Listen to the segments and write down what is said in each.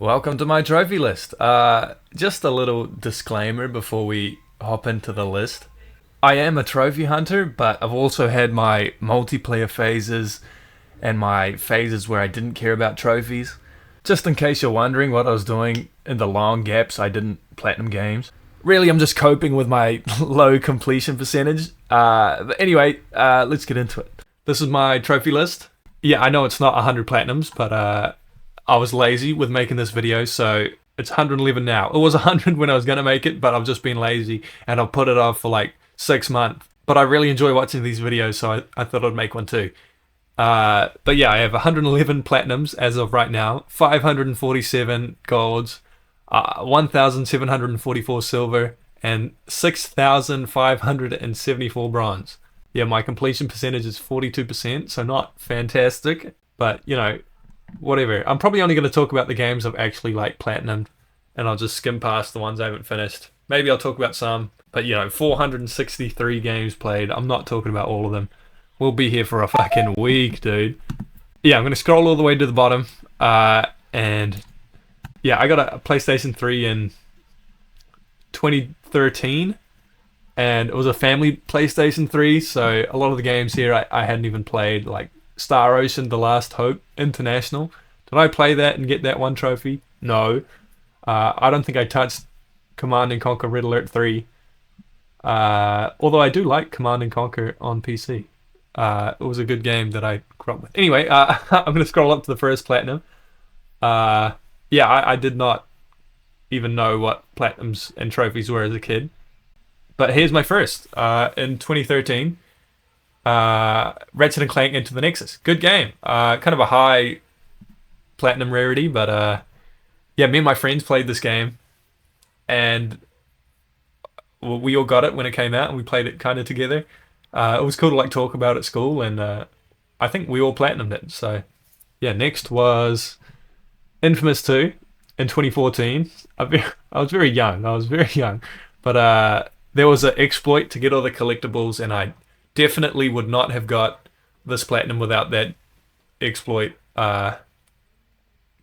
Welcome to my trophy list. Just a little disclaimer before we hop into the list. I am a trophy hunter, but I've also had my multiplayer phases and my phases where I didn't care about trophies. Just in case you're wondering what I was doing in the long gaps I didn't platinum games. Really, I'm just coping with my low completion percentage. But anyway, let's get into it. This is my trophy list. Yeah, I know it's not 100 platinums, but I was lazy with making this video, so it's 111 now. It was 100 when I was going to make it, but I've just been lazy, and I've put it off for like 6 months. But I really enjoy watching these videos, so I thought I'd make one too. But yeah, I have 111 platinums as of right now, 547 golds, 1,744 silver, and 6,574 bronze. Yeah, my completion percentage is 42%, so not fantastic, but you know, whatever. I'm probably only going to talk about the games I've actually like platinumed, and I'll just skim past the ones I haven't finished. Maybe I'll talk about some, but 463 games played. I'm not talking about all of them. We'll be here for a fucking week, dude. Yeah, I'm going to scroll all the way to the bottom, and yeah, I got a PlayStation 3 in 2013, and it was a family PlayStation 3, so a lot of the games here I hadn't even played, like Star Ocean: The Last Hope International. Did I play that and get that one trophy? No. I don't think I touched Command and Conquer Red Alert 3. Although I do like Command and Conquer on PC. It was a good game that I grew up with. Anyway, I'm going to scroll up to the first platinum. I did not even know what platinums and trophies were as a kid. But here's my first. In 2013, Ratchet and Clank Into the Nexus. Good game. Kind of a high platinum rarity, but me and my friends played this game, and we all got it when it came out, and we played it kind of together. It was cool to like talk about at school, and I think we all platinumed it. So yeah, next was Infamous 2 in 2014. I was very young. But there was an exploit to get all the collectibles, and I definitely would not have got this platinum without that exploit. But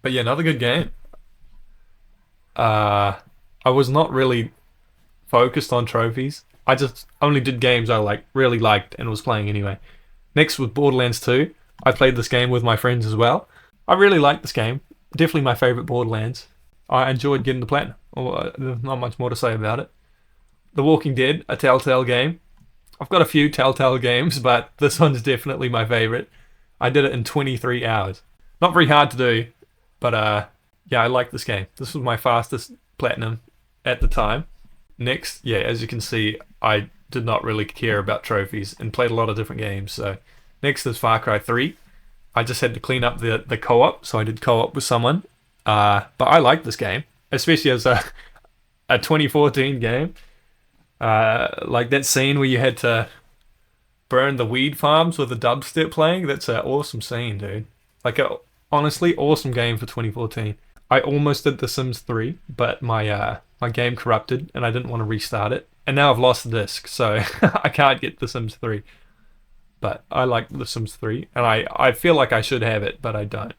yeah, another good game. I was not really focused on trophies. I just only did games I really liked and was playing anyway. Next was Borderlands 2. I played this game with my friends as well. I really liked this game. Definitely my favorite Borderlands. I enjoyed getting the platinum. There's not much more to say about it. The Walking Dead, a Telltale game. I've got a few Telltale games, but this one's definitely my favorite. I did it in 23 hours. Not very hard to do, but I like this game. This was my fastest platinum at the time. Next, as you can see, I did not really care about trophies and played a lot of different games. So next is Far Cry 3. I just had to clean up the co-op, so I did co-op with someone. But I like this game, especially as a 2014 game. Like that scene where you had to burn the weed farms with the dubstep playing. That's an awesome scene, dude. Honestly, awesome game for 2014. I almost did The Sims 3, but my game corrupted and I didn't want to restart it. And now I've lost the disc, so I can't get The Sims 3. But I like The Sims 3, and I feel like I should have it, but I don't.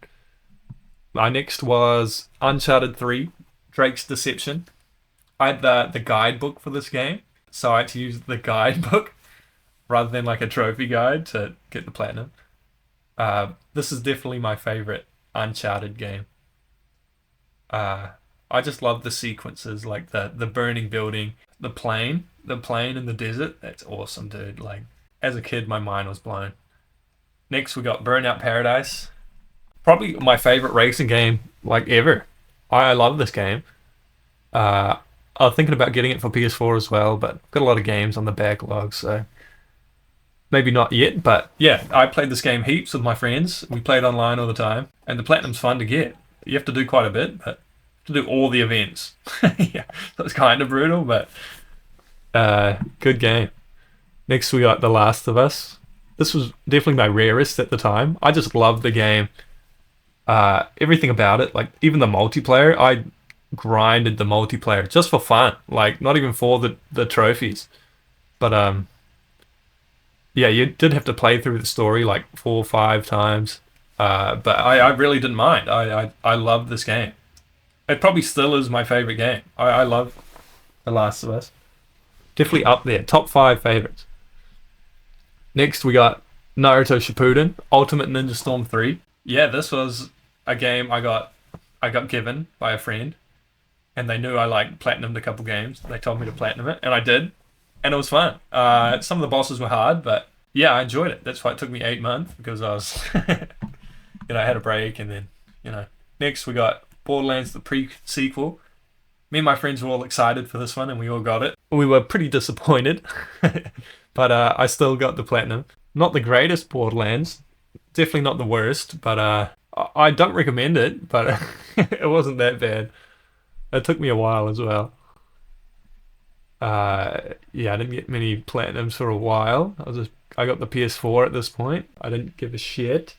My next was Uncharted 3, Drake's Deception. I had the guidebook for this game, so I had to use the guidebook rather than like a trophy guide to get the platinum. This is definitely my favorite Uncharted game. I just love the sequences, like the burning building, the plane in the desert. That's awesome, dude. Like, as a kid, my mind was blown. Next, we got Burnout Paradise. Probably my favorite racing game, like, ever. I love this game. I was thinking about getting it for PS4 as well, but I've got a lot of games on the backlog, so maybe not yet. But yeah, I played this game heaps with my friends. We played online all the time, and the platinum's fun to get. You have to do quite a bit, but to do all the events. Yeah, that's kind of brutal, but good game. Next, we got The Last of Us. This was definitely my rarest at the time. I just loved the game. Everything about it, like even the multiplayer, I grinded the multiplayer just for fun, like not even for the trophies. But you did have to play through the story like 4 or 5 times. But I really didn't mind. I loved this game. It probably still is my favorite game. I love The Last of Us. Definitely up there. Top 5 favorites. Next, we got Naruto Shippuden, Ultimate Ninja Storm 3. Yeah, this was a game I got given by a friend, and they knew I like platinumed a couple games. They told me to platinum it, and I did, and it was fun. Some of the bosses were hard, but yeah, I enjoyed it. That's why it took me 8 months because I was, I had a break, and then Next we got Borderlands the pre-sequel. Me and my friends were all excited for this one, and we all got it. We were pretty disappointed, but I still got the platinum. Not the greatest Borderlands, definitely not the worst, but I don't recommend it. But it wasn't that bad. It took me a while as well. Yeah, I didn't get many platinums for a while. I got the PS4 at this point. I didn't give a shit.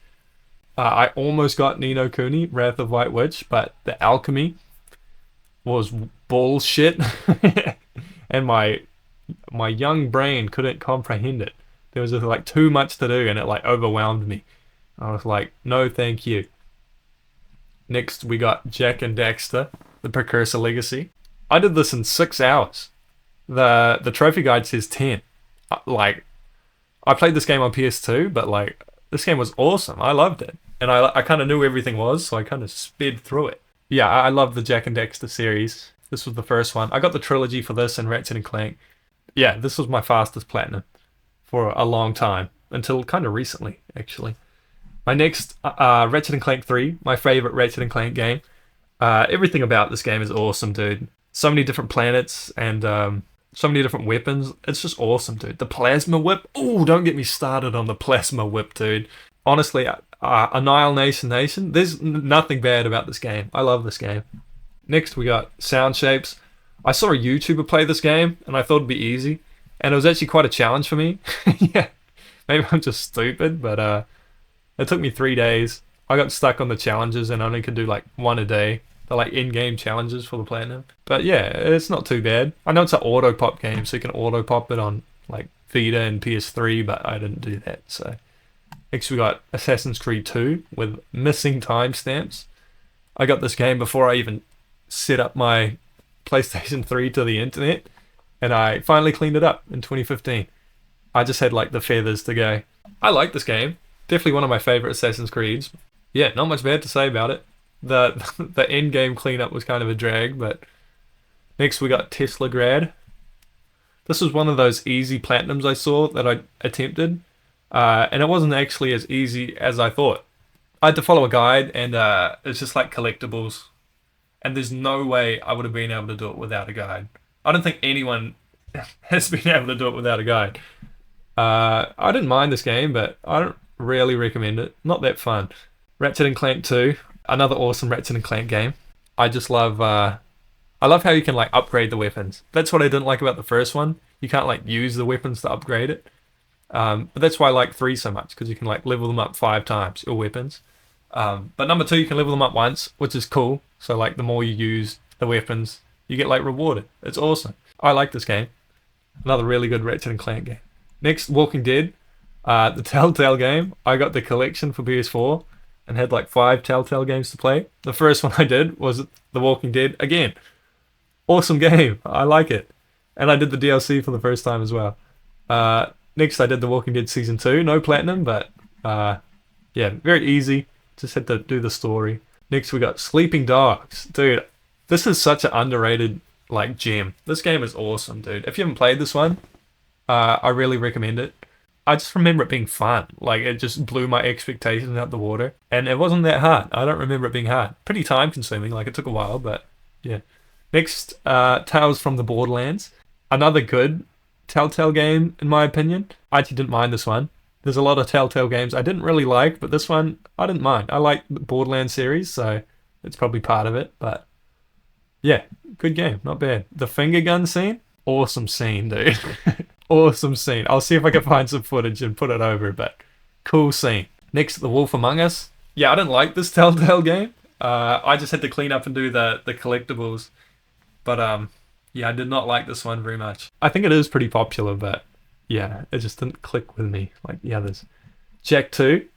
I almost got Ni no Kuni, Wrath of White Witch, but the alchemy was bullshit, and my young brain couldn't comprehend it. There was just like too much to do, and it like overwhelmed me. I was like, no, thank you. Next, we got Jack and Daxter, the Precursor Legacy. I did this in 6 hours. The trophy guide says 10. Like, I played this game on PS2, but like, this game was awesome. I loved it. And I kind of knew everything was, so I kind of sped through it. Yeah, I love the Jack and Daxter series. This was the first one. I got the trilogy for this and Ratchet and Clank. Yeah, this was my fastest platinum for a long time, until kind of recently, actually. My next, Ratchet and Clank 3, my favorite Ratchet and Clank game. Everything about this game is awesome, dude. So many different planets and so many different weapons. It's just awesome, dude. The plasma whip. Oh, don't get me started on the plasma whip, dude. Honestly, Annihilation Nation. There's nothing bad about this game. I love this game. Next, we got Sound Shapes. I saw a YouTuber play this game, and I thought it'd be easy. And it was actually quite a challenge for me. Yeah, maybe I'm just stupid, but it took me 3 days. I got stuck on the challenges and only could do like one a day. They're like in-game challenges for the platinum. But yeah, it's not too bad. I know it's an auto-pop game, so you can auto-pop it on like Vita and PS3, but I didn't do that, so. Next we got Assassin's Creed 2 with missing timestamps. I got this game before I even set up my PlayStation 3 to the internet, and I finally cleaned it up in 2015. I just had like the feathers to go. I like this game. Definitely one of my favorite Assassin's Creeds. Yeah, not much bad to say about it. The end game cleanup was kind of a drag, but next we got Tesla Grad. This was one of those easy platinums I saw that I attempted, and it wasn't actually as easy as I thought. I had to follow a guide, and it's just like collectibles, and there's no way I would have been able to do it without a guide. I don't think anyone has been able to do it without a guide. I didn't mind this game, but I don't really recommend it. Not that fun. Ratchet and Clank 2, another awesome Ratchet and Clank game. I just love, I love how you can like upgrade the weapons. That's what I didn't like about the first one. You can't like use the weapons to upgrade it. But that's why I like 3 so much, because you can like level them up 5 times, your weapons. But number 2, you can level them up once, which is cool. So like the more you use the weapons, you get like rewarded. It's awesome. I like this game. Another really good Ratchet and Clank game. Next, Walking Dead, the Telltale game. I got the collection for PS4 and had like 5 Telltale games to play. The first one I did was The Walking Dead. Again, awesome game. I like it. And I did the DLC for the first time as well. Next, I did The Walking Dead Season 2. No platinum, but yeah, very easy. Just had to do the story. Next, we got Sleeping Dogs. Dude, this is such an underrated like gem. This game is awesome, dude. If you haven't played this one, I really recommend it. I just remember it being fun. Like, it just blew my expectations out the water. And it wasn't that hard. I don't remember it being hard. Pretty time consuming. Like, it took a while, but yeah. Next, Tales from the Borderlands. Another good Telltale game, in my opinion. I actually didn't mind this one. There's a lot of Telltale games I didn't really like, but this one, I didn't mind. I like the Borderlands series, so it's probably part of it. But yeah, good game. Not bad. The finger gun scene? Awesome scene, dude. Awesome scene. I'll see if I can find some footage and put it over, but cool scene. Next, The Wolf Among Us. Yeah, I didn't like this Telltale game. I just had to clean up and do the collectibles. But yeah, I did not like this one very much. I think it is pretty popular, but yeah, it just didn't click with me like the others. Jak 2.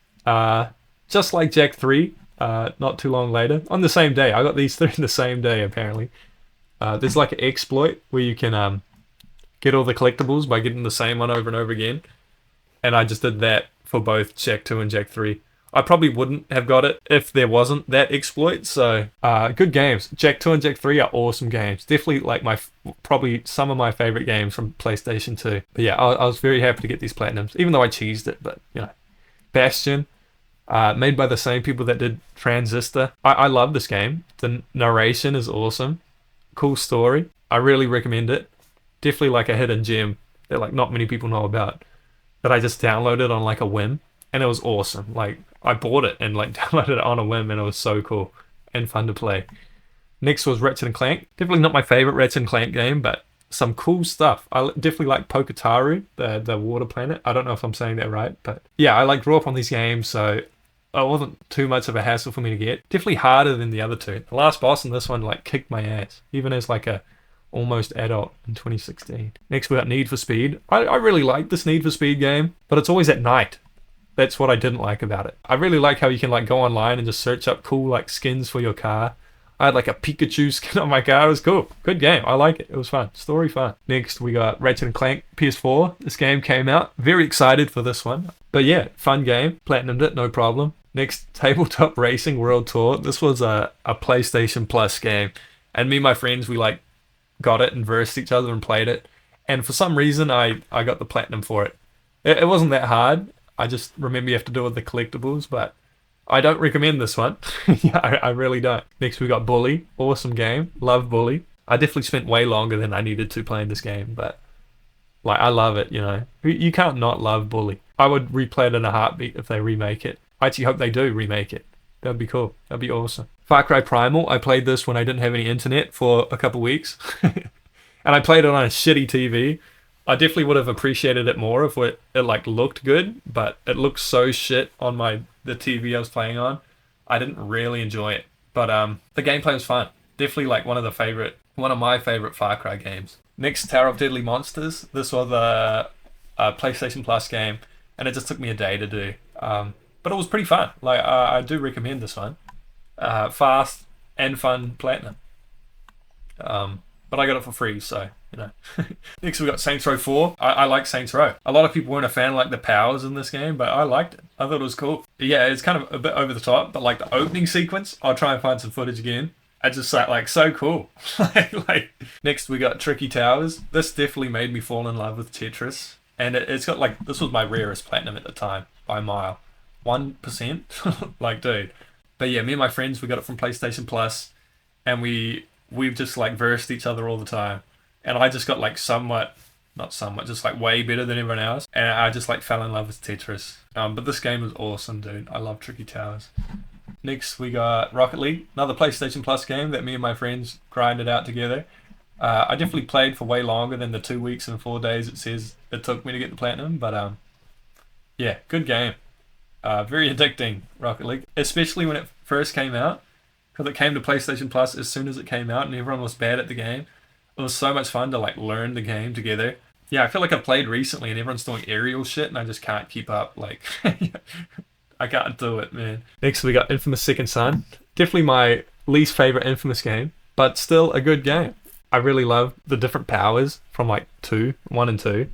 Just like Jak 3, not too long later. On the same day. I got these three the same day, apparently. There's like an exploit where you can get all the collectibles by getting the same one over and over again. And I just did that for both Jak 2 and Jak 3. I probably wouldn't have got it if there wasn't that exploit. So, good games. Jak 2 and Jak 3 are awesome games. Definitely like probably some of my favorite games from PlayStation 2. But yeah, I was very happy to get these platinums, even though I cheesed it. But you know, Bastion, made by the same people that did Transistor. I love this game. The narration is awesome. Cool story. I really recommend it. Definitely like a hidden gem that like not many people know about. That I just downloaded on like a whim, and it was awesome. Like I bought it and like downloaded it on a whim, and it was so cool and fun to play. Next was Ratchet and Clank. Definitely not my favorite Ratchet and Clank game, but some cool stuff. I definitely like Poketaru, the water planet. I don't know if I'm saying that right, but yeah, I like grew up on these games, so it wasn't too much of a hassle for me to get. Definitely harder than the other two. The last boss in this one like kicked my ass, even as like a almost adult in 2016. Next we got Need for Speed. I really like this Need for Speed game, but it's always at night. That's what I didn't like about it. I really like how you can like go online and just search up cool like skins for your car. I had like a Pikachu skin on my car. It was cool. Good game. I like it. It was fun. Story fun. Next we got Ratchet and Clank PS4. This game came out. Very excited for this one. But yeah, fun game. Platinumed it, no problem. Next, Tabletop Racing World Tour. This was a PlayStation Plus game. And me and my friends, we like got it and versed each other and played it, and for some reason I got the platinum for it. It wasn't that hard. I just remember you have to do it with the collectibles, but I don't recommend this one. Yeah, I really don't. Next we got Bully. Awesome game. Love Bully. I definitely spent way longer than I needed to playing this game, but like I love it, you know. You can't not love Bully. I would replay it in a heartbeat if they remake it. I actually hope they do remake it. That'd be cool. That'd be awesome. Far Cry Primal, I played this when I didn't have any internet for a couple weeks. And I played it on a shitty TV. I definitely would have appreciated it more if it like looked good, but it looked so shit on the TV I was playing on. I didn't really enjoy it. But the gameplay was fun. Definitely like one of my favorite Far Cry games. Next, Tower of Deadly Monsters. This was a PlayStation Plus game, and it just took me a day to do. But it was pretty fun. Like I do recommend this one. Fast and fun platinum. But I got it for free, so you know. Next we got Saints Row 4. I like Saints Row. A lot of people weren't a fan of like the powers in this game, but I liked it. I thought it was cool. Yeah, it's kind of a bit over the top, but like the opening sequence, I'll try and find some footage again. I just like so cool. like next we got Tricky Towers. This definitely made me fall in love with Tetris, and it's got like this was my rarest platinum at the time by a mile. 1%. Like dude. But yeah, me and my friends, we got it from PlayStation Plus, and we've just like versed each other all the time. And I just got like not somewhat, just like way better than everyone else. And I just like fell in love with Tetris. But this game was awesome, dude. I love Tricky Towers. Next we got Rocket League, another PlayStation Plus game that me and my friends grinded out together. I definitely played for way longer than the 2 weeks and 4 days it says it took me to get the platinum. But yeah, good game. Very addicting, Rocket League, especially when it first came out, because it came to PlayStation Plus as soon as it came out and everyone was bad at the game. It was so much fun to like learn the game together. Yeah, I feel like I played recently and everyone's doing aerial shit and I just can't keep up. Like, I can't do it, man. Next we got Infamous Second Son. Definitely my least favorite Infamous game, but still a good game. I really love the different powers from like 1 and 2.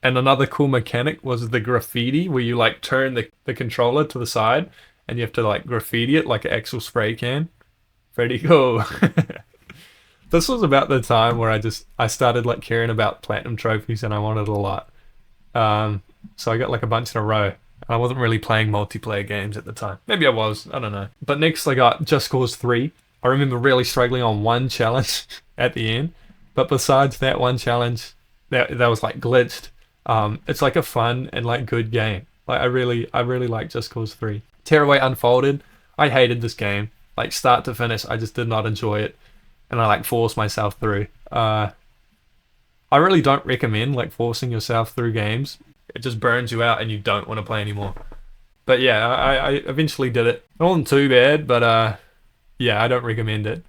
And another cool mechanic was the graffiti, where you like turn the controller to the side and you have to like graffiti it like an actual spray can. Pretty cool. This was about the time where I started like caring about platinum trophies and I wanted a lot. So I got like a bunch in a row. I wasn't really playing multiplayer games at the time. Maybe I was, I don't know. But next I got Just Cause 3. I remember really struggling on one challenge at the end. But besides that one challenge, that was like glitched. It's like a fun and like good game. Like I really like Just Cause 3. Tearaway Unfolded. I hated this game. Like start to finish, I just did not enjoy it. And I like forced myself through. I really don't recommend like forcing yourself through games. It just burns you out and you don't want to play anymore. But yeah, I eventually did it. It wasn't too bad, but yeah, I don't recommend it.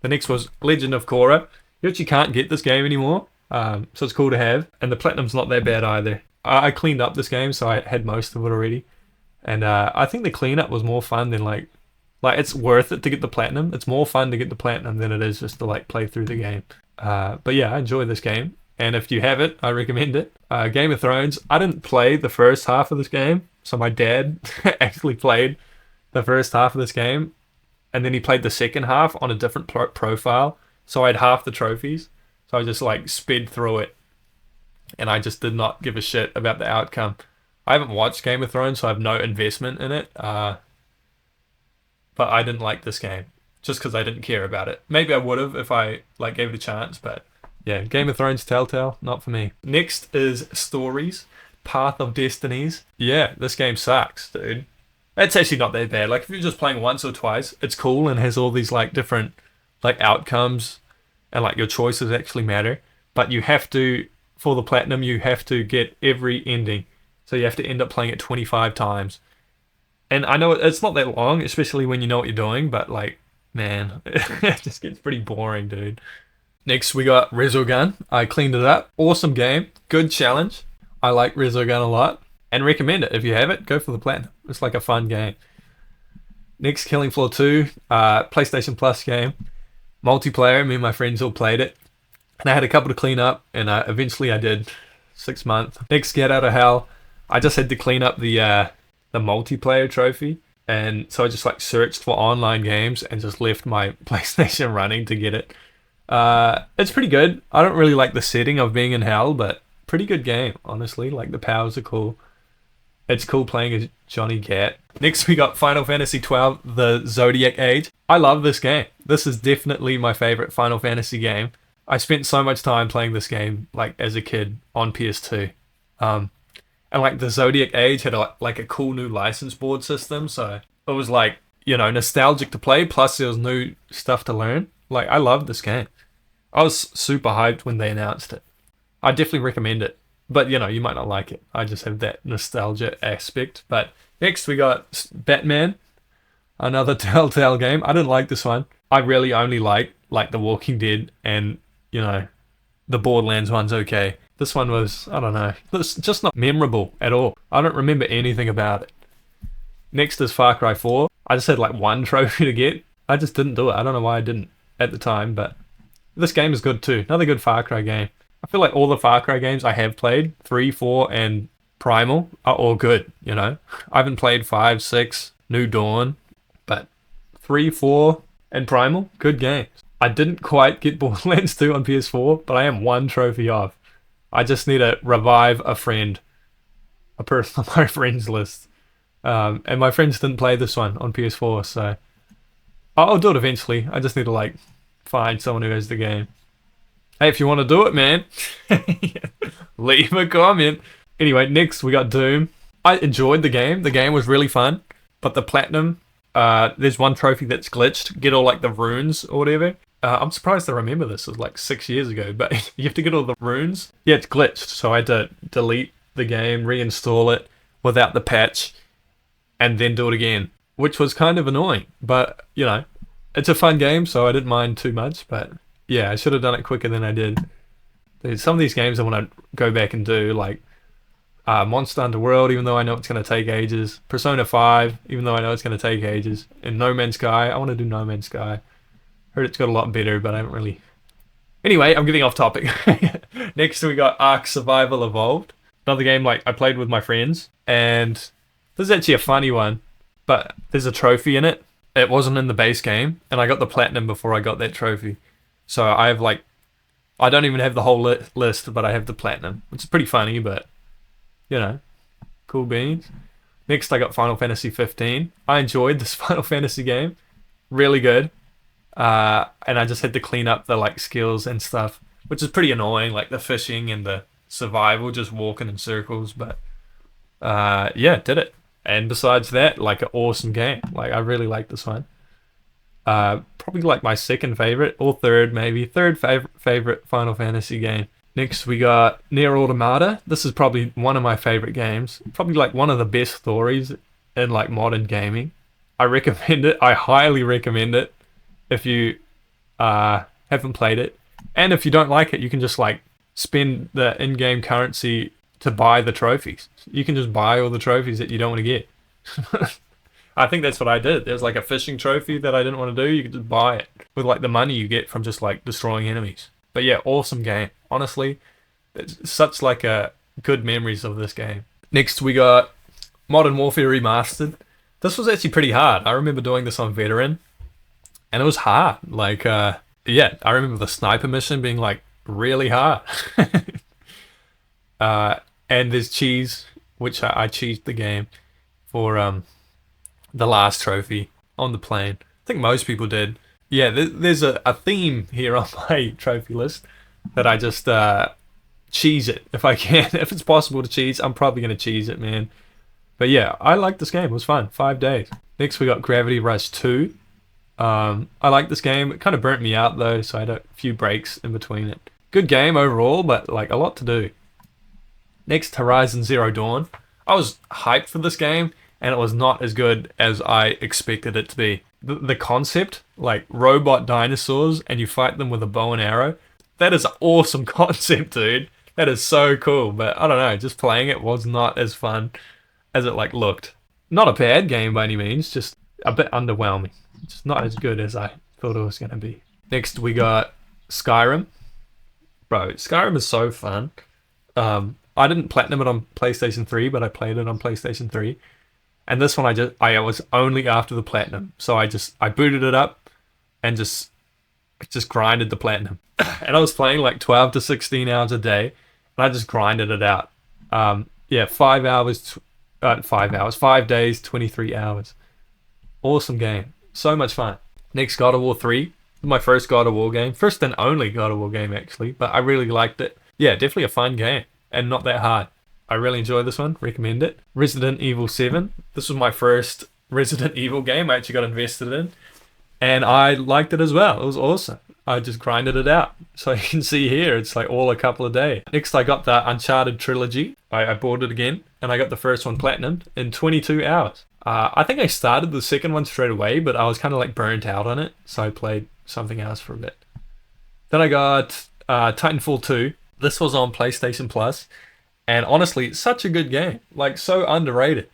The next was Legend of Korra. You actually can't get this game anymore. So it's cool to have. And the platinum's not that bad either. I cleaned up this game, so I had most of it already. And I think the cleanup was more fun than like Like, it's worth it to get the platinum. It's more fun to get the platinum than it is just to like play through the game. But yeah, I enjoy this game. And if you have it, I recommend it. Game of Thrones. I didn't play the first half of this game, so my dad actually played the first half of this game, and then he played the second half on a different profile. So I had half the trophies. So I just like sped through it, and I just did not give a shit about the outcome. I haven't watched Game of Thrones, so I have no investment in it. But I didn't like this game just because I didn't care about it. Maybe I would have if I like gave it a chance, but yeah, Game of Thrones Telltale, not for me. Next is Stories, Path of Destinies. Yeah, this game sucks, dude. It's actually not that bad. Like, if you're just playing once or twice, it's cool and has all these like different like outcomes, and like your choices actually matter. But you have to, for the platinum, you have to get every ending. So you have to end up playing it 25 times. And I know it's not that long, especially when you know what you're doing, but like, man, it just gets pretty boring, dude. Next, we got Resogun. I cleaned it up. Awesome game. Good challenge. I like Resogun a lot and recommend it. If you have it, go for the platinum. It's like a fun game. Next, Killing Floor 2, PlayStation Plus game. Multiplayer. Me and my friends all played it. And I had a couple to clean up, and eventually I did. 6 months. Next, Get Out of Hell. I just had to clean up the multiplayer trophy, and so I just like searched for online games and just left my PlayStation running to get it. It's pretty good. I don't really like the setting of being in hell, but pretty good game, honestly. Like, the powers are cool. It's cool playing as Johnny Cat. Next, we got Final Fantasy XII, The Zodiac Age. I love this game. This is definitely my favorite Final Fantasy game. I spent so much time playing this game, like, as a kid on PS2. And like, The Zodiac Age had a cool new license board system, so it was like, you know, nostalgic to play, plus there was new stuff to learn. Like, I loved this game. I was super hyped when they announced it. I definitely recommend it. But, you know, you might not like it. I just have that nostalgia aspect. But next we got Batman, another Telltale game. I didn't like this one. I really only like The Walking Dead and, you know, the Borderlands one's okay. This one was, I don't know, it's just not memorable at all. I don't remember anything about it. Next is Far Cry 4. I just had like one trophy to get. I just didn't do it. I don't know why I didn't at the time, but this game is good too. Another good Far Cry game. I feel like all the Far Cry games I have played, 3, 4, and Primal, are all good, you know? I haven't played 5, 6, New Dawn, but 3, 4, and Primal, good games. I didn't quite get Borderlands 2 on PS4, but I am one trophy off. I just need to revive a friend, a person on my friends list. And my friends didn't play this one on PS4, so I'll do it eventually. I just need to like find someone who has the game. Hey, if you want to do it, man, leave a comment. Anyway, next we got Doom. I enjoyed the game. The game was really fun, but the platinum, there's one trophy that's glitched. Get all like the runes or whatever. I'm surprised I remember this. It was like 6 years ago, but you have to get all the runes. Yeah, it's glitched, so I had to delete the game, reinstall it without the patch, and then do it again, which was kind of annoying. But, you know, it's a fun game, so I didn't mind too much. But yeah, I should have done it quicker than I did. There's some of these games I want to go back and do, like Monster Hunter World, even though I know it's going to take ages. Persona 5, even though I know it's going to take ages. And No Man's Sky, I want to do No Man's Sky. Heard it's got a lot better, but I haven't really... Anyway, I'm getting off topic. Next we got Ark Survival Evolved. Another game like I played with my friends. And this is actually a funny one, but there's a trophy in it. It wasn't in the base game, and I got the platinum before I got that trophy. So I have like... I don't even have the whole list, but I have the platinum. Which is pretty funny, but... You know, cool beans. Next I got Final Fantasy 15. I enjoyed this Final Fantasy game. Really good. And I just had to clean up the like skills and stuff, which is pretty annoying, like the fishing and the survival, just walking in circles. But yeah, did it. And besides that, like an awesome game. Like I really like this one. Probably like my second favorite, or third maybe, third favorite Final Fantasy game. Next we got Nier Automata. This is probably one of my favorite games. Probably like one of the best stories in like modern gaming. I recommend it. I highly recommend it. If you haven't played it, and if you don't like it, you can just like spend the in-game currency to buy the trophies. You can just buy all the trophies that you don't want to get. I think that's what I did. There's like a fishing trophy that I didn't want to do. You could just buy it with like the money you get from just like destroying enemies. But yeah, awesome game. Honestly, it's such like a good memories of this game. Next we got Modern Warfare Remastered. This was actually pretty hard. I remember doing this on Veteran, and it was hard. Like, yeah, I remember the sniper mission being like really hard. And there's cheese, which I cheesed the game for the last trophy on the plane. I think most people did. Yeah, there's a theme here on my trophy list that I just cheese it if I can. If it's possible to cheese, I'm probably going to cheese it, man. But yeah, I like this game. It was fun. 5 days. Next, we got Gravity Rush 2. I like this game. It kind of burnt me out, though, so I had a few breaks in between it. Good game overall, but like a lot to do. Next, Horizon Zero Dawn. I was hyped for this game, and it was not as good as I expected it to be. The concept, like robot dinosaurs, and you fight them with a bow and arrow, that is an awesome concept, dude. That is so cool, but I don't know, just playing it was not as fun as it like looked. Not a bad game by any means, just a bit underwhelming. Just not as good as I thought it was going to be. Next, we got Skyrim. Bro, Skyrim is so fun. I didn't platinum it on PlayStation 3, but I played it on PlayStation 3. And this one I was only after the platinum. So I booted it up and just grinded the platinum. And I was playing like 12 to 16 hours a day, and I just grinded it out. Yeah, 5 hours, 5 days, 23 hours. Awesome game. So much fun. Next, God of War 3. My first God of War game. First and only God of War game, actually. But I really liked it. Yeah, definitely a fun game. And not that hard. I really enjoy this one. Recommend it. Resident Evil 7. This was my first Resident Evil game I actually got invested in. And I liked it as well. It was awesome. I just grinded it out. So you can see here, it's like all a couple of days. Next, I got the Uncharted trilogy. I bought it again. And I got the first one platinumed in 22 hours. I think I started the second one straight away, but I was kind of like burnt out on it. So I played something else for a bit. Then I got Titanfall 2. This was on PlayStation Plus. And honestly, it's such a good game. Like, so underrated.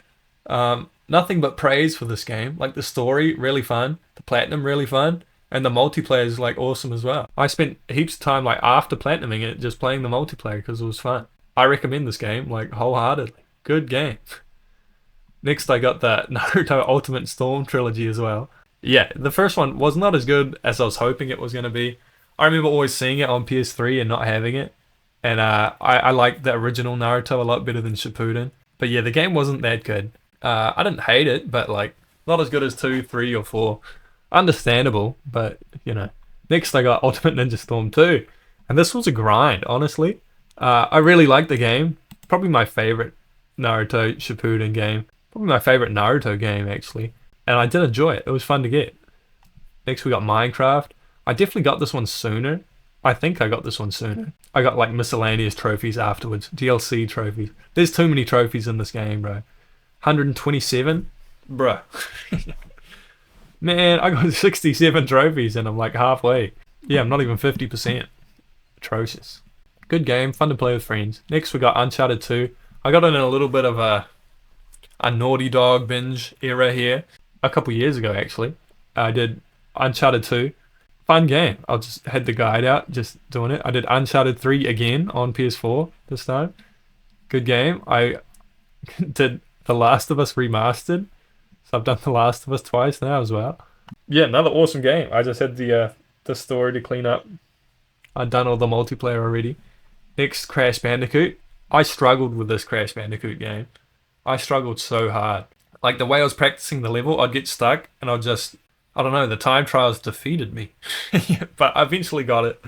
Nothing but praise for this game. Like, the story, really fun. The platinum, really fun. And the multiplayer is, like, awesome as well. I spent heaps of time, like, after platinuming it, just playing the multiplayer because it was fun. I recommend this game, like, wholeheartedly. Good game. Next, I got the Naruto Ultimate Storm trilogy as well. Yeah, the first one was not as good as I was hoping it was going to be. I remember always seeing it on PS3 and not having it. And I liked the original Naruto a lot better than Shippuden. But yeah, the game wasn't that good. I didn't hate it, but like not as good as 2, 3, or 4. Understandable, but you know. Next, I got Ultimate Ninja Storm 2. And this was a grind, honestly. I really liked the game. Probably my favorite Naruto Shippuden game. Probably my favorite Naruto game, actually. And I did enjoy it. It was fun to get. Next, we got Minecraft. I definitely got this one sooner. I think I got this one sooner. I got like miscellaneous trophies afterwards. DLC trophies. There's too many trophies in this game, bro. 127? Bruh. Man, I got 67 trophies and I'm like halfway. Yeah, I'm not even 50%. Atrocious. Good game. Fun to play with friends. Next, we got Uncharted 2. I got it in a little bit of a Naughty Dog binge era here. A couple years ago, actually. I did Uncharted 2. Fun game. I just had the guide out, just doing it. I did Uncharted 3 again on PS4 this time. Good game. I did The Last of Us Remastered. So I've done The Last of Us twice now as well. Yeah, another awesome game. I just had the story to clean up. I've done all the multiplayer already. Next, Crash Bandicoot. I struggled with this Crash Bandicoot game. I struggled so hard. Like the way I was practicing the level, I'd get stuck and I'd just... I don't know, the time trials defeated me. But I eventually got it.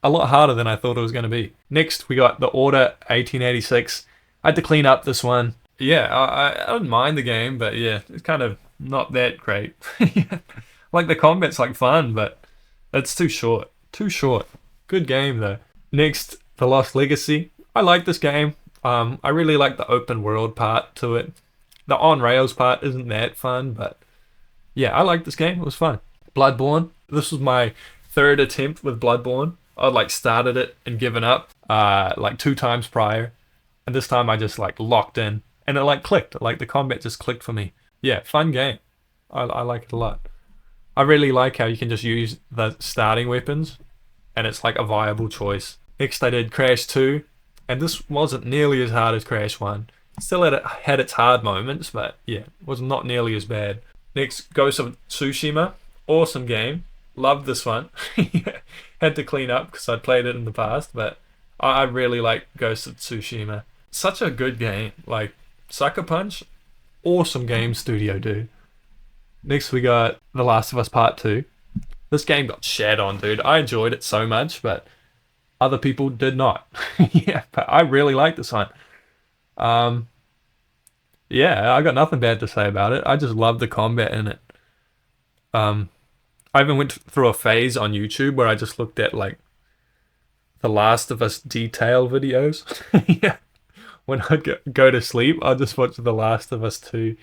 A lot harder than I thought it was going to be. Next, we got The Order 1886. I had to clean up this one. Yeah, I don't mind the game, but yeah, it's kind of not that great. Like the combat's like fun, but it's too short. Too short. Good game though. Next, The Lost Legacy. I like this game. I really like the open world part to it. The on-rails part isn't that fun, but... yeah, I liked this game. It was fun. Bloodborne. This was my third attempt with Bloodborne. I'd like started it and given up like 2 times prior. And this time I just like locked in. And it like clicked. Like the combat just clicked for me. Yeah, fun game. I like it a lot. I really like how you can just use the starting weapons, and it's like a viable choice. Next, I did Crash 2, and this wasn't nearly as hard as Crash 1. Still had its hard moments, but yeah, was not nearly as bad. Next, Ghost of Tsushima. Awesome game. Loved this one. Had to clean up because I'd played it in the past, but I really like Ghost of Tsushima. Such a good game. Like, Sucker Punch, awesome game studio, dude. Next, we got The Last of Us Part 2. This game got shat on, dude. I enjoyed it so much, but other people did not. Yeah, but I really like this one. Um, yeah, I got nothing bad to say about it. I just love the combat in it. Um, I even went through a phase on YouTube where I just looked at like The Last of Us detail videos. Yeah, when I'd go to sleep, I'd just watch The Last of Us 2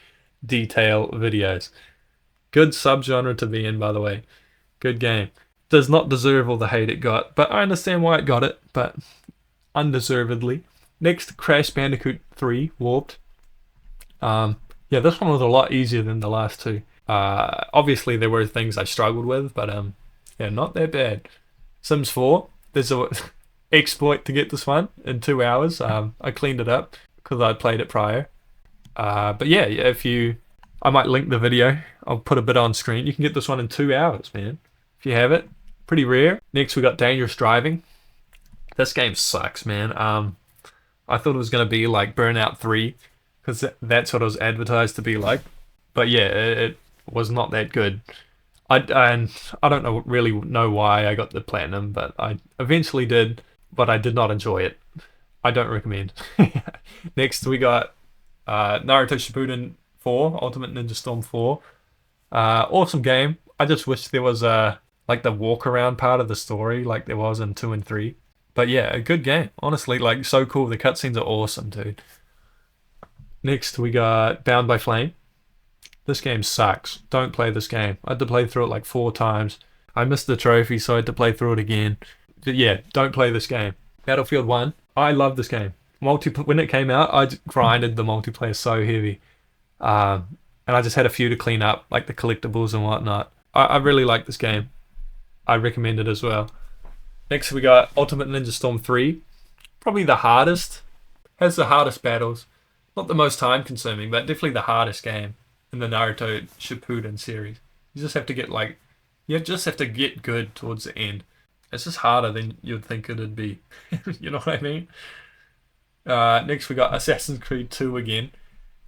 detail videos. Good subgenre to be in, by the way. Good game. Does not deserve all the hate it got, but I understand why it got it, but undeservedly. Next, Crash Bandicoot 3 Warped. Yeah, this one was a lot easier than the last two. Obviously there were things I struggled with, but yeah, not that bad. Sims 4, there's a exploit to get this one in 2 hours. I cleaned it up because I played it prior. But yeah, I might link the video. I'll put a bit on screen. You can get this one in 2 hours, man. If you have it, pretty rare. Next, we got Dangerous Driving. This game sucks, man. I thought it was gonna be like Burnout 3 because that's what it was advertised to be like. But yeah, it was not that good. And I don't really know why I got the platinum, but I eventually did. But I did not enjoy it. I don't recommend. Next, we got Naruto Shippuden 4, Ultimate Ninja Storm 4. Awesome game. I just wish there was like the walk around part of the story like there was in 2 and 3. But yeah, a good game. Honestly, like so cool. The cutscenes are awesome, dude. Next, we got Bound by Flame. This game sucks. Don't play this game. I had to play through it like 4 times. I missed the trophy, so I had to play through it again. But yeah, don't play this game. Battlefield 1. I love this game. When it came out, I just grinded the multiplayer so heavy. And I just had a few to clean up, like the collectibles and whatnot. I really like this game. I recommend it as well. Next we got Ultimate Ninja Storm 3. Probably the hardest. Has the hardest battles. Not the most time consuming, but definitely the hardest game in the Naruto Shippuden series. You just have to get good towards the end. It's just harder than you'd think it'd be. You know what I mean? Next we got Assassin's Creed 2 again.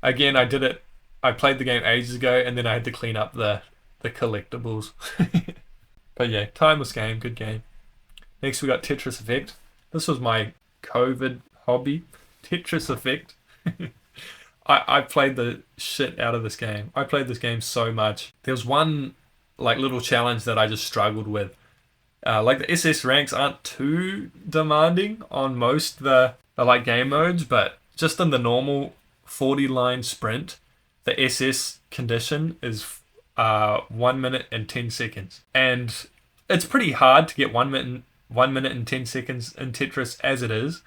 Again, I played the game ages ago, and then I had to clean up the collectibles. But yeah, timeless game, good game. Next we got Tetris Effect. This was my COVID hobby. Tetris Effect. I played the shit out of this game. I played this game so much. There was one like little challenge that I just struggled with. Like the SS ranks aren't too demanding on most the like game modes, but just in the normal 40-line sprint, the SS condition is 1 minute and 10 seconds. And it's pretty hard to get 1 minute and 10 seconds in Tetris as it is,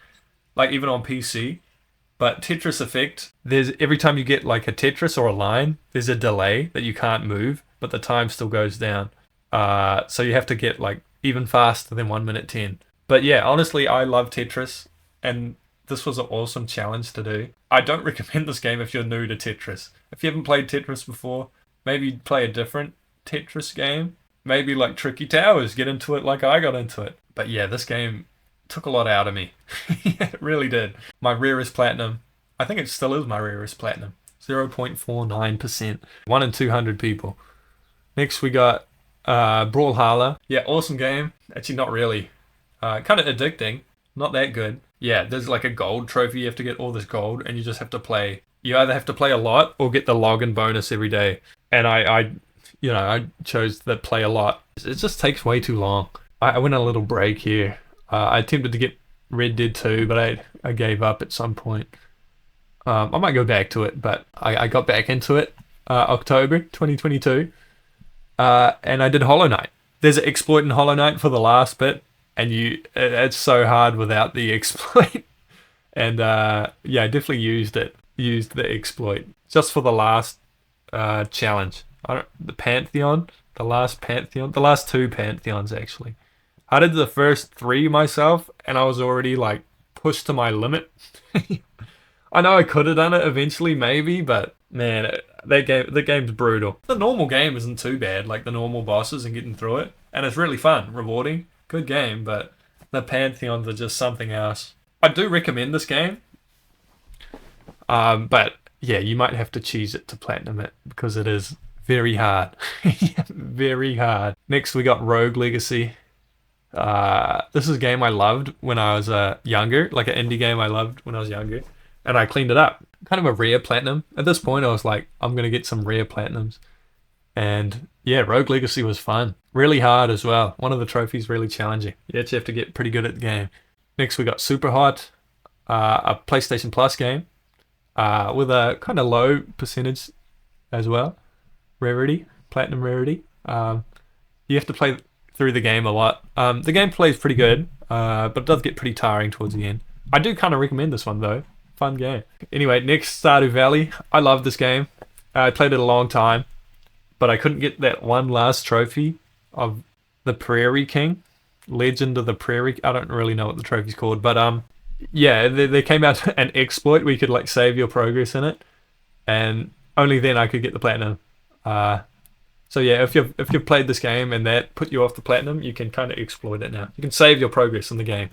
like even on PC. But Tetris Effect, there's every time you get like a Tetris or a line, there's a delay that you can't move, but the time still goes down. So you have to get like even faster than 1 minute 10. But yeah, honestly, I love Tetris, and this was an awesome challenge to do. I don't recommend this game if you're new to Tetris. If you haven't played Tetris before, maybe play a different Tetris game. Maybe like Tricky Towers, get into it like I got into it. But yeah, this game took a lot out of me. Yeah, it really did. My rarest platinum, I think it still is my rarest platinum. 0.49%. 1 in 200 people. Next we got Brawlhalla. Yeah, awesome game. Actually, not really. Kind of addicting. Not that good. Yeah, there's like a gold trophy. You have to get all this gold, and you just have to play. You either have to play a lot or get the login bonus every day. And I chose the play a lot. It just takes way too long. I went on a little break here. I attempted to get Red Dead 2, but I gave up at some point. I might go back to it, but I got back into it October 2022. And I did Hollow Knight. There's an exploit in Hollow Knight for the last bit, and it's so hard without the exploit. And yeah, I definitely used the exploit just for the last challenge. the Pantheon, the last Pantheon, the last two Pantheons actually. I did the first three myself, and I was already like pushed to my limit. I know I could have done it eventually, maybe, but man, the game's brutal. The normal game isn't too bad, like the normal bosses and getting through it, and it's really fun, rewarding, good game. But the Pantheons are just something else. I do recommend this game, but yeah, you might have to cheese it to platinum it because it is very hard, very hard. Next, we got Rogue Legacy. This is a game I loved when I was younger, like an indie game I loved when I was younger, and I cleaned it up. Kind of a rare platinum. At this point, I was like, I'm gonna get some rare platinums, and yeah, Rogue Legacy was fun. Really hard as well. One of the trophies really challenging. You actually have to get pretty good at the game. Next, we got Super Hot, a PlayStation Plus game, with a kind of low percentage as well, rarity, platinum rarity. You have to play through the game a lot. The gameplay is pretty good, but it does get pretty tiring towards the end. I do kind of recommend this one though. Fun game. Anyway, next, Stardew Valley. I love this game. I played it a long time, but I couldn't get that one last trophy of the Prairie King, Legend of the Prairie. I don't really know what the trophy's called, but yeah, they came out an exploit where you could like save your progress in it, and only then I could get the platinum. So yeah, if you've played this game and that put you off the platinum, you can kind of exploit it now. You can save your progress in the game,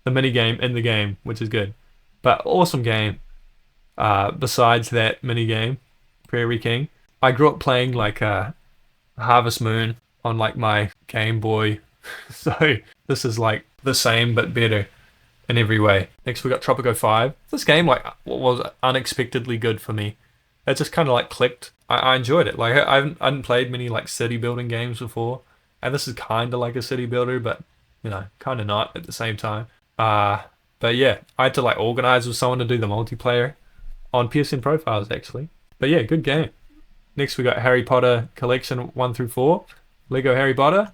the mini game in the game, which is good. But awesome game. Besides that mini game, Prairie King, I grew up playing like Harvest Moon on like my Game Boy, so this is like the same but better in every way. Next we got Tropico 5. This game like was unexpectedly good for me. It just kind of like clicked. I enjoyed it. Like I hadn't played many like city building games before, and this is kind of like a city builder, but you know, kind of not at the same time. But yeah, I had to like organize with someone to do the multiplayer on PSN profiles actually. But yeah, good game. Next we got Harry Potter Collection 1 through 4. Lego Harry Potter.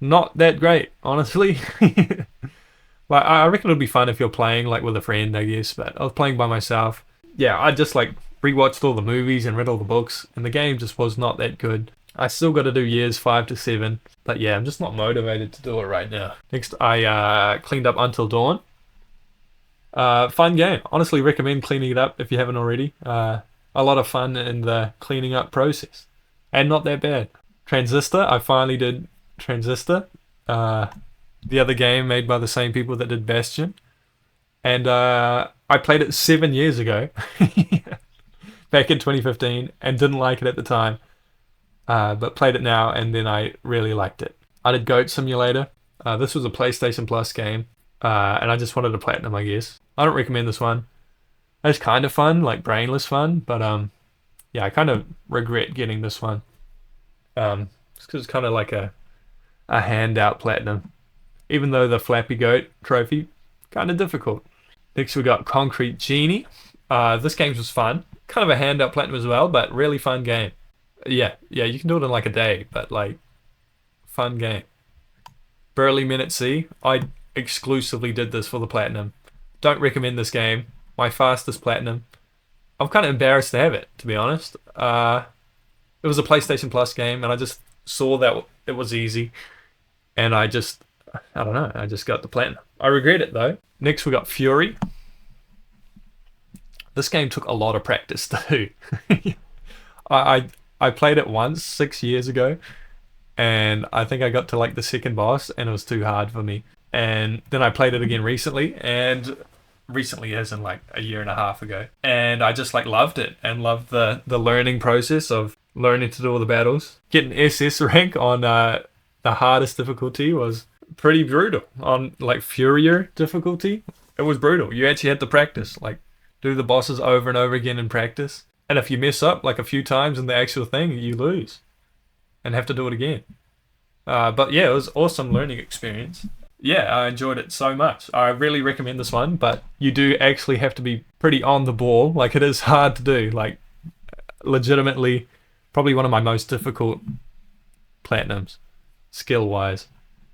Not that great, honestly. Like I reckon it'll be fun if you're playing like with a friend, I guess, but I was playing by myself. Yeah, I just like rewatched all the movies and read all the books, and the game just was not that good. I still got to do years 5 to 7, but yeah, I'm just not motivated to do it right now. Next, I cleaned up Until Dawn. Fun game. Honestly, recommend cleaning it up if you haven't already. A lot of fun in the cleaning up process, and not that bad. Transistor. I finally did Transistor. The other game made by the same people that did Bastion, and I played it 7 years ago. Back in 2015, and didn't like it at the time, but played it now and then I really liked it. I did Goat Simulator. This was a PlayStation Plus game, and I just wanted a platinum, I guess. I don't recommend this one. It's kind of fun, like brainless fun, but yeah, I kind of regret getting this one. It's because it's kind of like a handout platinum, even though the Flappy Goat trophy kind of difficult. Next we got Concrete Genie. This game was fun. Kind of a handout platinum as well, but really fun game. Yeah, you can do it in like a day, but like, fun game. Burly Men at Sea. I exclusively did this for the platinum. Don't recommend this game. My fastest platinum. I'm kind of embarrassed to have it, to be honest. It was a PlayStation Plus game, and I just saw that it was easy, and I don't know, I just got the platinum. I regret it though. Next we got Fury. This game took a lot of practice too. I played it once 6 years ago, and I think I got to like the second boss and it was too hard for me. And then I played it again recently, and recently as in like a year and a half ago, and I just like loved it and loved the learning process of learning to do all the battles. Getting SS rank on the hardest difficulty was pretty brutal. On like Furier difficulty, it was brutal. You actually had to practice, like do the bosses over and over again in practice. And if you mess up like a few times in the actual thing, you lose and have to do it again. But yeah, it was awesome learning experience. Yeah, I enjoyed it so much. I really recommend this one, but you do actually have to be pretty on the ball. Like it is hard to do, like legitimately probably one of my most difficult platinums, skill-wise.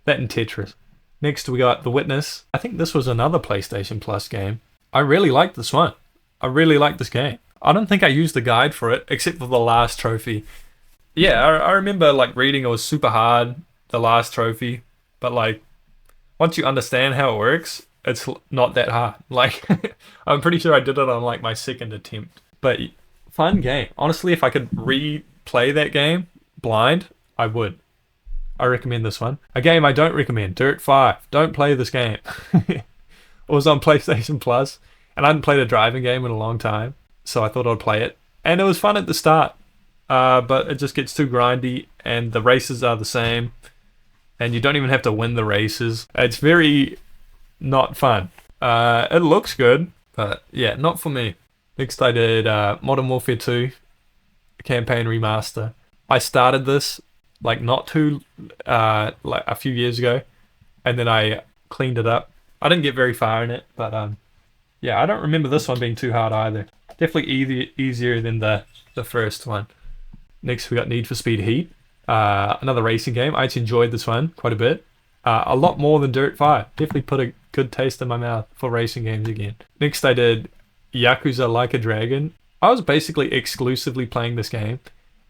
That and Tetris. Next we got The Witness. I think this was another PlayStation Plus game. I really liked this one. I really liked this game. I don't think I used the guide for it, except for the last trophy. Yeah, I remember like reading it was super hard, the last trophy, but like once you understand how it works, it's not that hard. Like I'm pretty sure I did it on like my second attempt. But fun game. Honestly, if I could replay that game blind, I would. I recommend this one. A game I don't recommend, Dirt 5. Don't play this game. It was on PlayStation Plus, and I hadn't played a driving game in a long time, so I thought I'd play it. And it was fun at the start, but it just gets too grindy, and the races are the same, and you don't even have to win the races. It's very not fun. It looks good, but yeah, not for me. Next, I did Modern Warfare 2 Campaign Remaster. I started this like not too like a few years ago, and then I cleaned it up. I didn't get very far in it, but yeah, I don't remember this one being too hard either. Definitely easier than the first one. Next, we got Need for Speed Heat, another racing game. I actually enjoyed this one quite a bit. A lot more than Dirt 5. Definitely put a good taste in my mouth for racing games again. Next, I did Yakuza Like a Dragon. I was basically exclusively playing this game,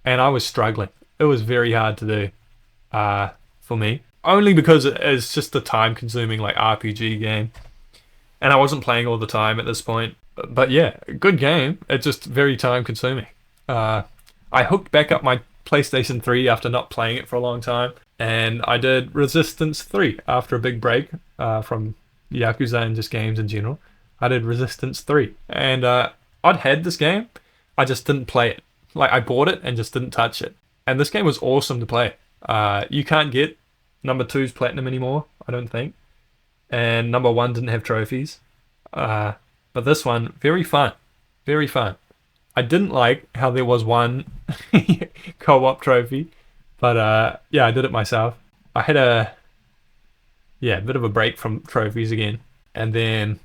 and I was struggling. It was very hard to do for me. Only because it's just a time-consuming like RPG game, and I wasn't playing all the time at this point. But yeah, good game. It's just very time-consuming. I hooked back up my PlayStation 3 after not playing it for a long time, and I did Resistance 3 after a big break from Yakuza and just games in general. I did Resistance 3, and I'd had this game, I just didn't play it. Like, I bought it and just didn't touch it. And this game was awesome to play. You can't get number 2's platinum anymore, I don't think. And number 1 didn't have trophies. But this one, very fun. Very fun. I didn't like how there was one co-op trophy. But yeah, I did it myself. I had a bit of a break from trophies again. And then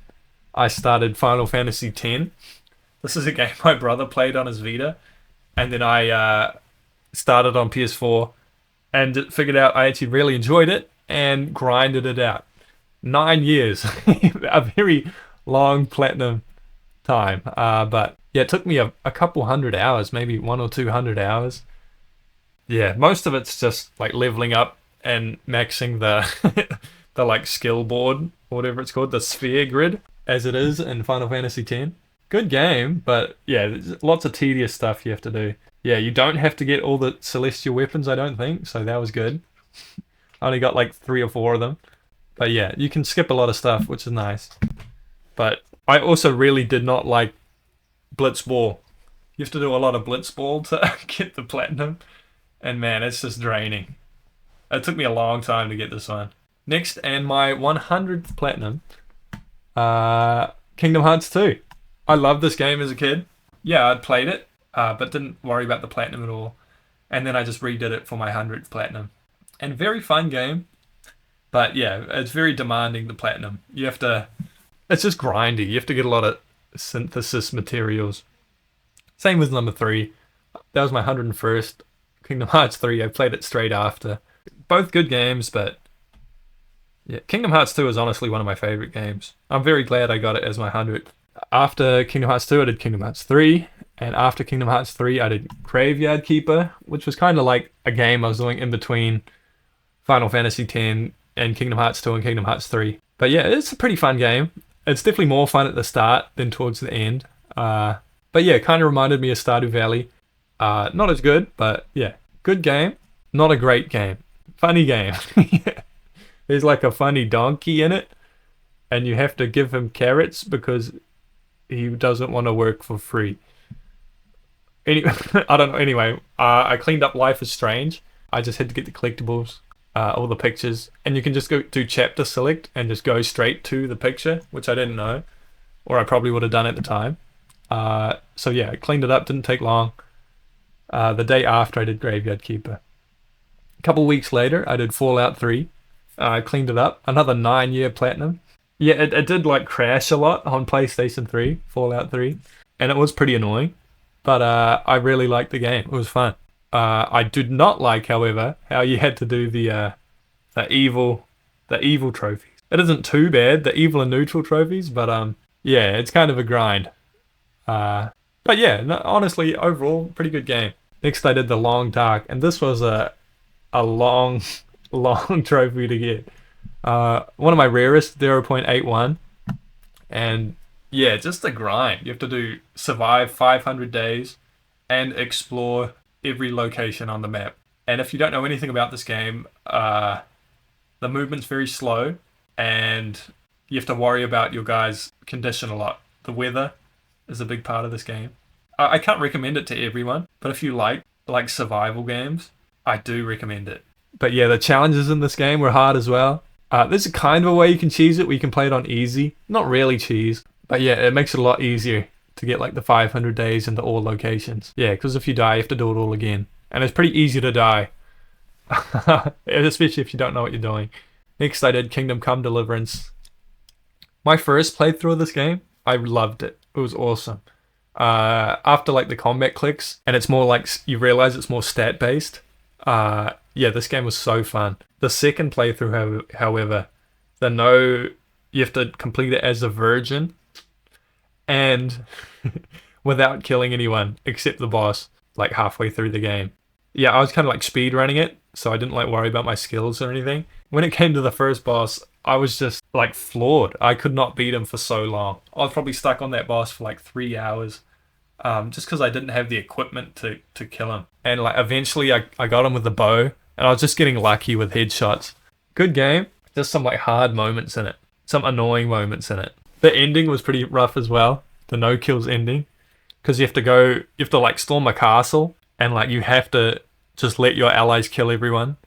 I started Final Fantasy X. This is a game my brother played on his Vita. And then I started on PS4 and figured out I actually really enjoyed it and grinded it out. 9 years. A very long platinum time. But yeah, it took me a couple hundred hours, maybe 100 or 200 hours. Yeah, most of it's just like leveling up and maxing the the like skill board, or whatever it's called, the sphere grid, as it is in Final Fantasy X. Good game, but yeah, there's lots of tedious stuff you have to do. Yeah, you don't have to get all the celestial weapons, I don't think, so that was good. I only got like 3 or 4 of them. But yeah, you can skip a lot of stuff, which is nice. But I also really did not like Blitzball. You have to do a lot of Blitzball to get the platinum. And man, it's just draining. It took me a long time to get this one. Next, and my 100th platinum, Kingdom Hearts 2. I loved this game as a kid. Yeah, I'd played it, but didn't worry about the platinum at all. And then I just redid it for my 100th platinum. And very fun game. But yeah, it's very demanding, the platinum. You have to... It's just grindy. You have to get a lot of synthesis materials. Same with number 3. That was my 101st. Kingdom Hearts 3, I played it straight after. Both good games, but... yeah, Kingdom Hearts 2 is honestly one of my favorite games. I'm very glad I got it as my 100th. After Kingdom Hearts 2, I did Kingdom Hearts 3. And after Kingdom Hearts 3, I did Graveyard Keeper, which was kind of like a game I was doing in between Final Fantasy X and Kingdom Hearts 2 and Kingdom Hearts 3. But yeah, it's a pretty fun game. It's definitely more fun at the start than towards the end. But yeah, it kind of reminded me of Stardew Valley. Not as good, but yeah, good game. Not a great game. Funny game. There's like a funny donkey in it, and you have to give him carrots because he doesn't want to work for free. I don't know. Anyway, I cleaned up Life is Strange. I just had to get the collectibles, all the pictures, and you can just go do chapter select and just go straight to the picture, which I didn't know, or I probably would have done at the time. So yeah, I cleaned it up. Didn't take long. The day after, I did Graveyard Keeper. A couple weeks later, I did Fallout 3. I cleaned it up. Another 9-year platinum. Yeah, it did like crash a lot on PlayStation 3, Fallout 3, and it was pretty annoying. But I really liked the game. It was fun. I did not like, however, how you had to do the evil trophies. It isn't too bad, the evil and neutral trophies, but yeah, it's kind of a grind. But yeah, no, honestly, overall, pretty good game. Next I did the Long Dark, and this was a long, long trophy to get. One of my rarest, 0.81, and yeah, just the grind. You have to survive 500 days and explore every location on the map. And if you don't know anything about this game, the movement's very slow, and you have to worry about your guy's condition a lot. The weather is a big part of this game. I can't recommend it to everyone, but if you like survival games, I do recommend it. But yeah, the challenges in this game were hard as well. There's a kind of a way you can cheese it where you can play it on easy. Not really cheese, but yeah, it makes it a lot easier to get like the 500 days into all locations. Yeah, because if you die, you have to do it all again. And it's pretty easy to die. Especially if you don't know what you're doing. Next I did Kingdom Come Deliverance. My first playthrough of this game, I loved it. It was awesome. After like the combat clicks, and it's more like you realize it's more stat based. Yeah, this game was so fun. The second playthrough, however, you have to complete it as a virgin and without killing anyone except the boss, like halfway through the game. Yeah, I was kind of like speed running it, so I didn't like worry about my skills or anything. When it came to the first boss, I was just like floored. I could not beat him for so long. I was probably stuck on that boss for like 3 hours. Just because I didn't have the equipment to kill him. And like eventually I got him with the bow, and I was just getting lucky with headshots. Good game, just some like hard moments in it. Some annoying moments in it. The ending was pretty rough as well. The no kills ending. Because you have to like storm a castle, and like you have to just let your allies kill everyone.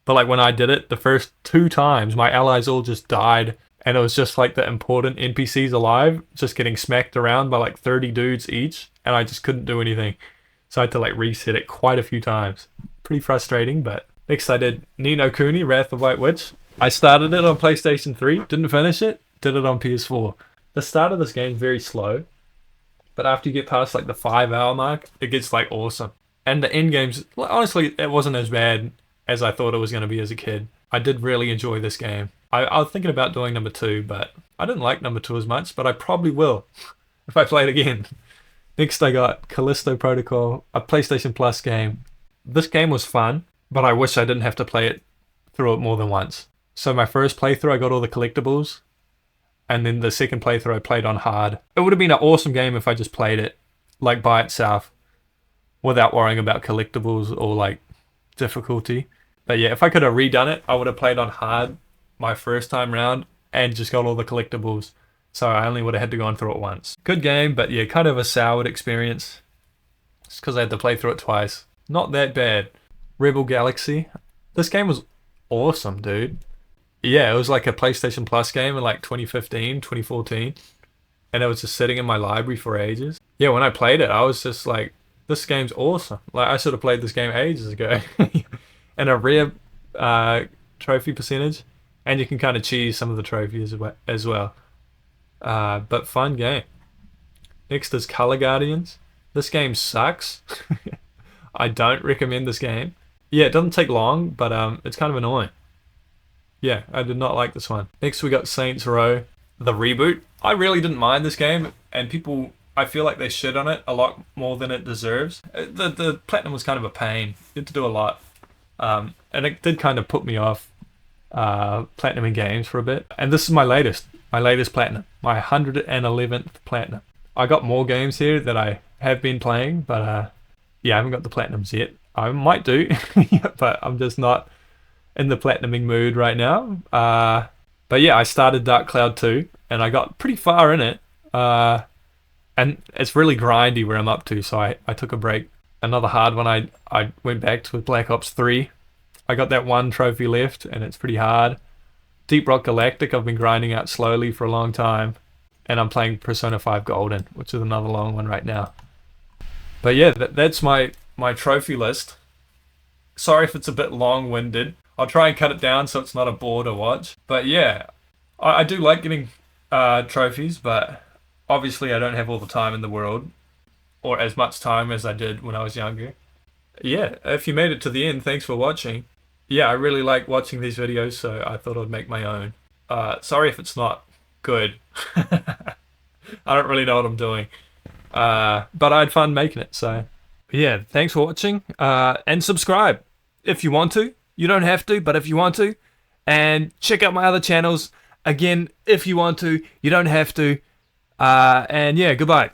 But like when I did it, the first 2 times, my allies all just died. And it was just like the important NPCs alive, just getting smacked around by like 30 dudes each. And I just couldn't do anything. So I had to like reset it quite a few times. Pretty frustrating, but next I did Ni no Kuni, Wrath of White Witch. I started it on PlayStation 3, didn't finish it, did it on PS4. The start of this game is very slow, but after you get past like the 5-hour mark, it gets like awesome. And the end games, honestly, it wasn't as bad as I thought it was going to be as a kid. I did really enjoy this game. I was thinking about doing number 2, but I didn't like number 2 as much, but I probably will if I play it again. Next I got Callisto Protocol, a PlayStation Plus game. This game was fun, but I wish I didn't have to play it through it more than once. So my first playthrough I got all the collectibles, and then the second playthrough I played on hard. It would have been an awesome game if I just played it like by itself without worrying about collectibles or like difficulty. But yeah, if I could have redone it, I would have played on hard my first time round and just got all the collectibles. So I only would have had to go on through it once. Good game, but yeah, kind of a soured experience. Just because I had to play through it twice. Not that bad. Rebel Galaxy. This game was awesome, dude. Yeah, it was like a PlayStation Plus game in like 2015, 2014. And it was just sitting in my library for ages. Yeah, when I played it, I was just like, this game's awesome. Like, I should have played this game ages ago. And a rare trophy percentage. And you can kind of cheese some of the trophies as well. But fun game. Next is Color Guardians. This game sucks. I don't recommend this game. Yeah, it doesn't take long, but it's kind of annoying. Yeah, I did not like this one. Next we got Saints Row, the reboot. I really didn't mind this game, and people, I feel like they shit on it a lot more than it deserves. The platinum was kind of a pain. You had to do a lot. And it did kind of put me off platinum in games for a bit. And this is my latest platinum, my 111th platinum. I got more games here that I have been playing, but yeah, I haven't got the platinums yet. I might do, but I'm just not in the platinuming mood right now. But yeah, I started Dark Cloud 2, and I got pretty far in it. And it's really grindy where I'm up to, so I took a break. Another hard one I went back to with Black Ops 3. I got that one trophy left, and it's pretty hard. Deep Rock Galactic I've been grinding out slowly for a long time. And I'm playing Persona 5 Golden, which is another long one right now. But yeah, that's my trophy list. Sorry if it's a bit long-winded. I'll try and cut it down so it's not a bore to watch. But yeah, I do like getting trophies, but obviously I don't have all the time in the world. Or as much time as I did when I was younger. Yeah, if you made it to the end, thanks for watching. Yeah, I really like watching these videos, so I thought I'd make my own. Sorry if it's not good. I don't really know what I'm doing. But I had fun making it, so But yeah, thanks for watching, and subscribe if you want to. You don't have to, but if you want to, and check out my other channels again if you want to. You don't have to. And yeah, goodbye.